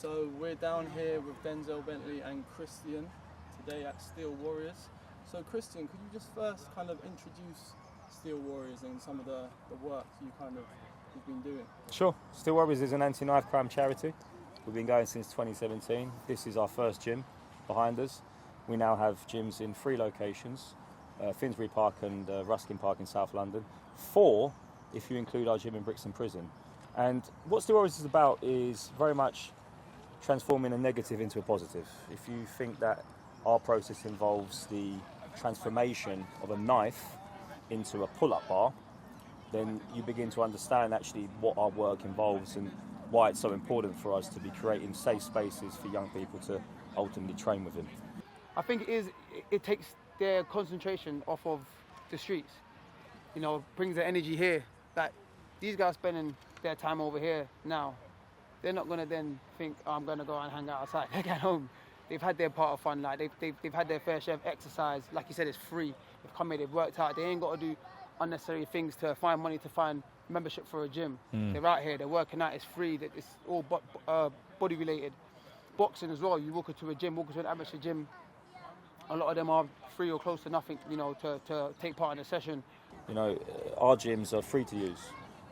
So we're down here with Denzel Bentley and Christian today at Steel Warriors. So Christian, could you just first kind of introduce Steel Warriors and some of the work you've been doing? Sure. Steel Warriors is an anti-knife crime charity. We've been going since 2017. This is our first gym behind us. We now have gyms in 3 locations, Queensberry Park and Ruskin Park in South London. 4 if you include our gym in Brixton Prison. And what Steel Warriors is about is very much transforming a negative into a positive. If you think that our process involves the transformation of a knife into a pull-up bar, then you begin to understand actually what our work involves and why it's so important for us to be creating safe spaces for young people to ultimately train within. I think it takes their concentration off of the streets. You know, brings the energy here. That these guys spending their time over here now, they're not gonna then think, oh, I'm gonna go and hang out outside. They get home. They've had their part of fun. Like they've had their fair share of exercise. Like you said, it's free. They've come here, they've worked out. They ain't got to do unnecessary things to find money to find membership for a gym. They're out here. They're working out. It's free. It's all body related. Boxing as well. You walk into a gym, walk into an amateur gym. A lot of them are free or close to nothing. You know, to take part in a session. You know, our gyms are free to use,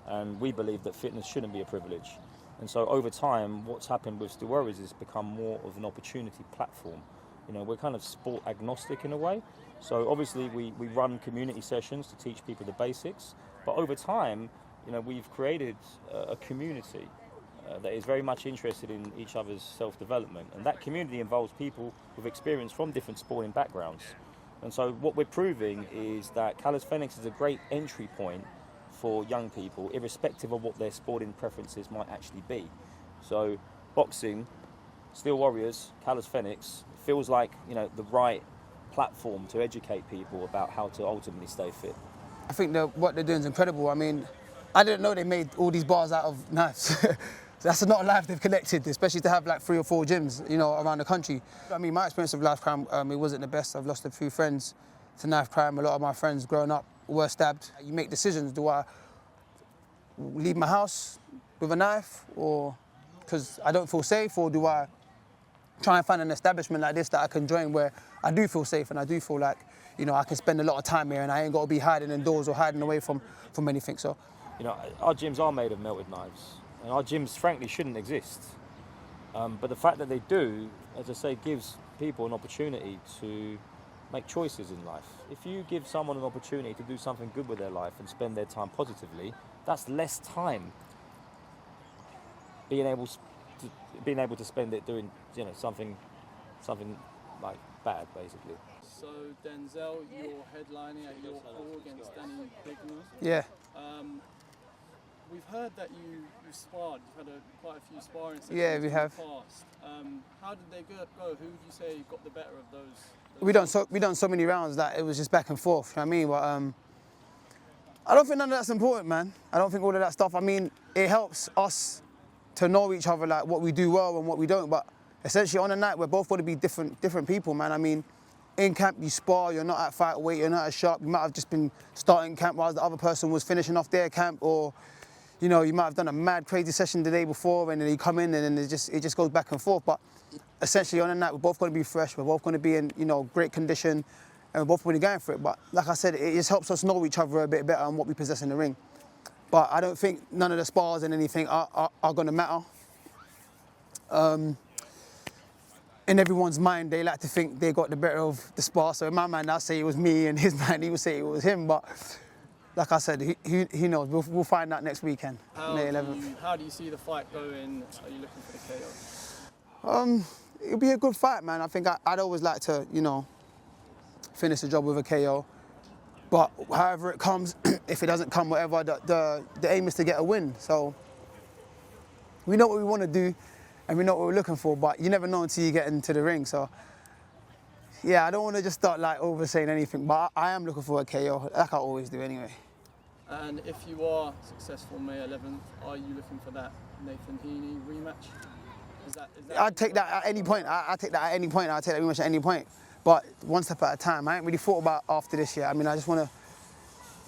and we believe that fitness shouldn't be a privilege. And so over time, what's happened with Steel Warriors is become more of an opportunity platform. You know, we're kind of sport agnostic in a way. So obviously we run community sessions to teach people the basics, but over time, you know, we've created a community that is very much interested in each other's self-development. And that community involves people with experience from different sporting backgrounds. And so what we're proving is that calisthenics is a great entry point for young people, irrespective of what their sporting preferences might actually be. So boxing, Steel Warriors, calisthenics feels like, you know, the right platform to educate people about how to ultimately stay fit. I think what they're doing is incredible. I mean, I didn't know they made all these bars out of knives. That's not a life they've collected, especially to have like 3 or 4 gyms, you know, around the country. I mean, my experience of knife crime, it wasn't the best. I've lost a few friends to knife crime. A lot of my friends growing up were stabbed. You make decisions. Do I leave my house with a knife, or because I don't feel safe, or do I try and find an establishment like this that I can join where I do feel safe and I do feel like, you know, I can spend a lot of time here and I ain't got to be hiding indoors or hiding away from anything. So, you know, our gyms are made of melted knives, and our gyms, frankly, shouldn't exist. But the fact that they do, as I say, gives people an opportunity to make choices in life. If you give someone an opportunity to do something good with their life and spend their time positively, that's less time being able to spend it doing, you know, something like bad, basically. So Denzel, you're headlining at your call against Danny Bignell. yeah. We've heard that you sparred. You've had quite a few sparring sessions Yeah, we have. in the past. How did they go? Who would you say got the better of those? We done so many rounds that it was just back and forth. You know what I mean? But I don't think none of that's important, man. I don't think all of that stuff. I mean, it helps us to know each other, like what we do well and what we don't. But essentially, on a night, we're both going to be different people, man. I mean, in camp, you spar. You're not at fight weight. You're not as sharp. You might have just been starting camp while the other person was finishing off their camp, or you know, you might have done a mad, crazy session the day before, and then you come in, and then it just goes back and forth. But essentially, on a night, we're both going to be fresh. We're both going to be in, you know, great condition, and we're both going to be going for it. But like I said, it just helps us know each other a bit better and what we possess in the ring. But I don't think none of the spars and anything are going to matter. In everyone's mind, they like to think they got the better of the spar. So in my mind, I'll say it was me, and his mind, he would say it was him. But like I said, he knows. We'll find out next weekend, May 11th. How do you see the fight going? Are you looking for the KO? It'll be a good fight, man. I think I'd always like to, you know, finish the job with a KO. But however it comes, if it doesn't come, whatever, the aim is to get a win. So we know what we want to do, and we know what we're looking for. But you never know until you get into the ring. So yeah, I don't want to just start like over saying anything. But I am looking for a KO, like I always do anyway. And if you are successful May 11th, are you looking for that Nathan Heaney rematch? Is that I'd take that at any point. I'd take that at any point. I'd take that rematch at any point. But one step at a time. I ain't really thought about after this yet. I mean, I just want to,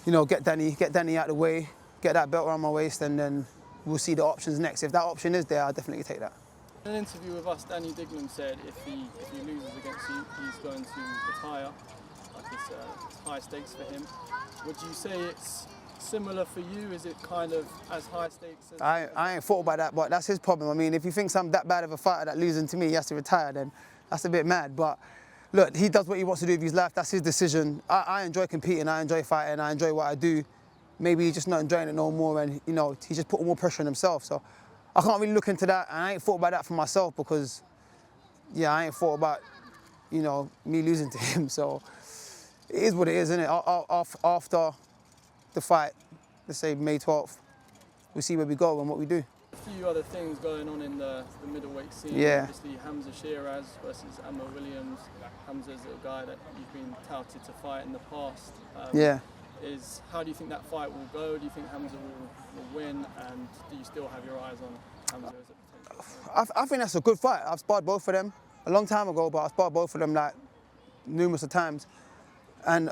you know, get Danny out of the way, get that belt around my waist, and then we'll see the options next. If that option is there, I'll definitely take that. In an interview with us, Danny Dignam said if he loses against you, he's going to retire. Like it's high stakes for him. Would you say it's similar for you? Is it kind of as high stakes as... I ain't thought about that, but that's his problem. I mean, if he thinks I'm that bad of a fighter that losing to me, he has to retire, then that's a bit mad. But look, he does what he wants to do with his life. That's his decision. I enjoy competing, I enjoy fighting, I enjoy what I do. Maybe he's just not enjoying it no more, and you know, he's just putting more pressure on himself. So I can't really look into that, and I ain't thought about that for myself because, yeah, I ain't thought about, you know, me losing to him. So it is what it is, isn't it? After the fight, let's say May 12th, we'll see where we go and what we do. A few other things going on in the middleweight scene. Yeah. Obviously, Hamza Shiraz versus Ammo Williams. Hamza's a guy that you've been touted to fight in the past. Yeah. How do you think that fight will go? Do you think Hamza will win? And do you still have your eyes on Hamza as a potential? I think that's a good fight. I've sparred both of them a long time ago, but I've sparred both of them like numerous of times. And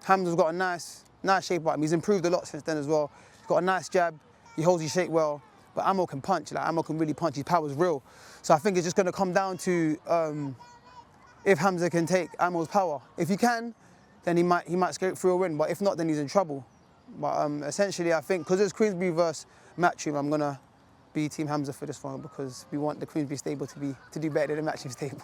Hamza's got a nice shape about him. He's improved a lot since then as well. He's got a nice jab. He holds his shape well. But Ammo can punch. Like Ammo can really punch. His power's real. So I think it's just going to come down to if Hamza can take Ammo's power. If he can, then he might scrape through a win. But if not, then he's in trouble. But essentially, I think because it's Queensberry versus Matchroom, I'm gonna be Team Hamza for this one because we want the Queensberry stable to do better than the Matchroom stable.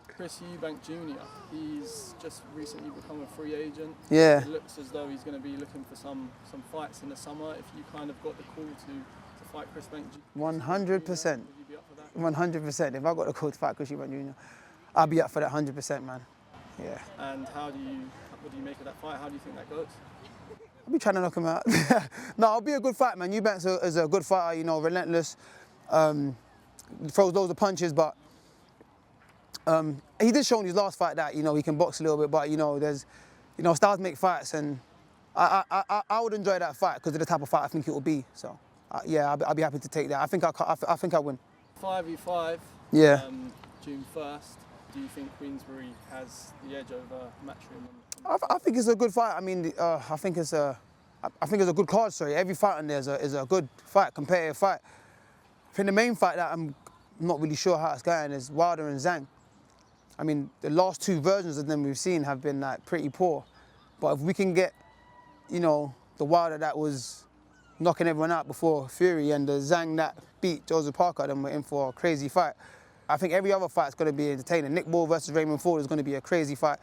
Chris Eubank Jr. He's just recently become a free agent. Yeah. It looks as though he's going to be looking for some fights in the summer. If you kind of got the call to fight Chris Eubank Jr. 100%. Would you be up for that? 100%. If I got the call to fight Chris Eubank Jr., I'll be up for that 100%, man. Yeah. And what do you make of that fight? How do you think that goes? I'll be trying to knock him out. No, it'll be a good fight, man. Eubank is a good fighter, you know, relentless. Throws loads of punches, but he did show in his last fight that, you know, he can box a little bit, but, you know, stars make fights, and I would enjoy that fight because of the type of fight I think it will be. So, yeah, I'll be happy to take that. I think I win. 5v5, Yeah. June 1st. Do you think Queensberry has the edge over Matchroom? I think it's a good fight. I mean, I think it's a good card. Sorry, every fight on there is a good fight, competitive fight. I think the main fight that I'm not really sure how it's going is Wilder and Zhang. I mean, the last two versions of them we've seen have been like pretty poor. But if we can get, you know, the Wilder that was knocking everyone out before Fury and the Zhang that beat Joseph Parker, then we're in for a crazy fight. I think every other fight's going to be entertaining. Nick Ball versus Raymond Ford is going to be a crazy fight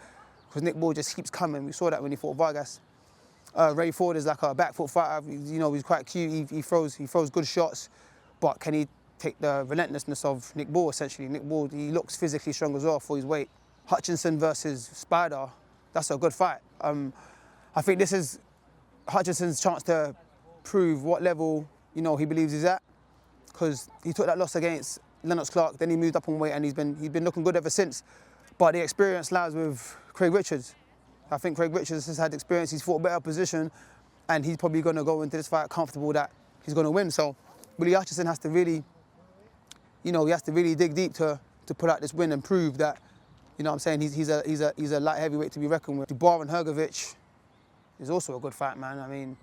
because Nick Ball just keeps coming. We saw that when he fought Vargas. Ray Ford is like a back foot fighter. You know, he's quite cute. He throws good shots, but can he take the relentlessness of Nick Ball, essentially? Nick Ball, he looks physically strong as well for his weight. Hutchinson versus Spider, that's a good fight. I think this is Hutchinson's chance to prove what level, you know, he believes he's at, because he took that loss against Lennox Clark, then he moved up on weight and he's been looking good ever since. But the experience lies with Craig Richards. I think Craig Richards has had experience, he's fought a better position, and he's probably going to go into this fight comfortable that he's going to win. So Willie Hutchinson has to really, you know, he has to really dig deep to pull out this win and prove that, you know what I'm saying, he's a light heavyweight to be reckoned with. Dubois and Hrgovic is also a good fight, man. I mean,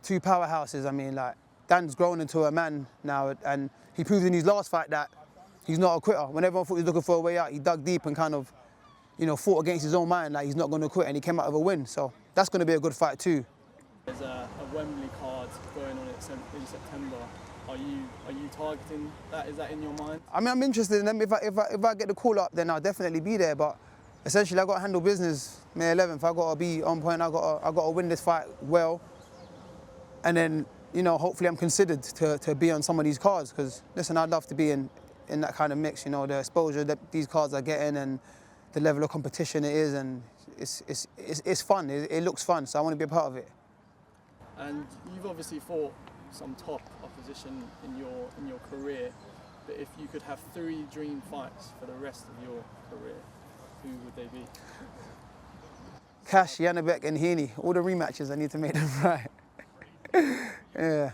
two powerhouses. I mean, like, Dan's grown into a man now, and he proved in his last fight that he's not a quitter. When everyone thought he was looking for a way out, he dug deep and kind of, you know, fought against his own mind, like he's not going to quit, and he came out with a win. So that's going to be a good fight too. There's a Wembley card going on in September. Are you targeting that? Is that in your mind? I mean, I'm interested in them. If I get the call up, then I'll definitely be there. But essentially, I got to handle business May 11th. I got to be on point. I got to win this fight well, and then, you know, hopefully I'm considered to be on some of these cards, because, listen, I'd love to be in that kind of mix, you know, the exposure that these cards are getting and the level of competition it is, and it's fun, it looks fun, so I want to be a part of it. And you've obviously fought some top opposition in your career, but if you could have 3 dream fights for the rest of your career, who would they be? Cash, Janabek and Heaney, all the rematches, I need to make them right. Yeah.